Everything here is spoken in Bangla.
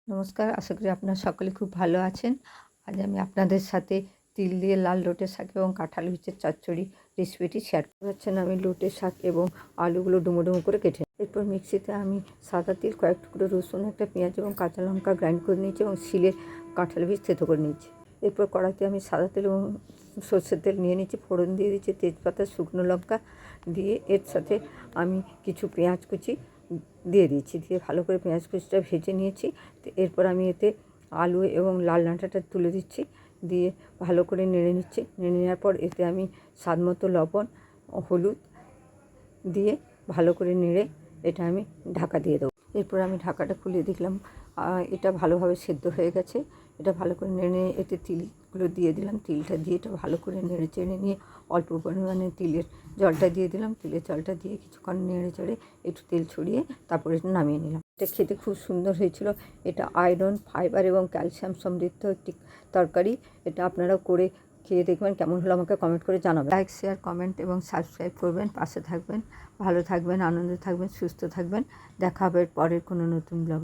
নমস্কার, আশা করি আপনারা সকলে খুব ভালো আছেন। আজ আমি আপনাদের সাথে তিল দিয়ে লাল লটে শাক এবং কাঁঠাল বীজের চচ্চড়ি রেসিপিটি শেয়ার করছেন। আমি লটে শাক এবং আলুগুলো ডুমো ডুমো করে কেটে এরপর মিক্সিতে আমি সাদা তিল, কয়েক টুকরো রসুন, একটা পেঁয়াজ এবং কাঁচা লঙ্কা গ্রাইন্ড করে নিয়েছি এবং শিলে কাঁঠাল বীজ থেতো করে নিয়েছি। এরপর কড়াইতে আমি সাদা তেল এবং সর্ষের তেল নিয়ে নিচ্ছি, ফোড়ন দিয়ে দিচ্ছি তেজপাতা, শুকনো লঙ্কা দিয়ে এর সাথে আমি কিছু পেঁয়াজ কুচি দিয়ে দিচ্ছি, দিয়ে ভালো করে পেঁয়াজ কুচিটা ভেজে নিয়েছি। এরপর আমি এতে আলু এবং লাল ডাঁটাটা তুলে দিচ্ছি, দিয়ে ভালো করে নেড়ে নিচ্ছি। নেড়ে নেওয়ার পর এতে আমি স্বাদ মতো লবণ, হলুদ দিয়ে ভালো করে নেড়ে এটা আমি ঢাকা দিয়ে দেবো। এরপর আমি ঢাকাটা খুলে দেখলাম এটা ভালোভাবে সেদ্ধ হয়ে গেছে। এটা ভালো করে নেড়ে এতে তিলগুলো দিয়ে দিলাম, তিলটা দিয়ে এটা ভালো করে নেড়ে চেড়ে নিয়ে অল্প পরিমাণে তিলের জলটা দিয়ে দিলাম। তিলের জলটা দিয়ে কিছুক্ষণ নেড়ে চেড়ে একটু তেল ছড়িয়ে তারপরে এটা নামিয়ে নিলাম। এটা খেতে খুব সুন্দর হয়েছিল। এটা আয়রন, ফাইবার এবং ক্যালসিয়াম সমৃদ্ধ একটি তরকারি। এটা আপনারাও করে খেয়ে দেখবেন, কেমন হলো আমাকে কমেন্ট করে জানাবেন। লাইক, শেয়ার, কমেন্ট এবং সাবস্ক্রাইব করবেন, পাশে থাকবেন। ভালো থাকবেন, আনন্দে থাকবেন, সুস্থ থাকবেন। দেখা হবে পরের কোনো নতুন ব্লগ।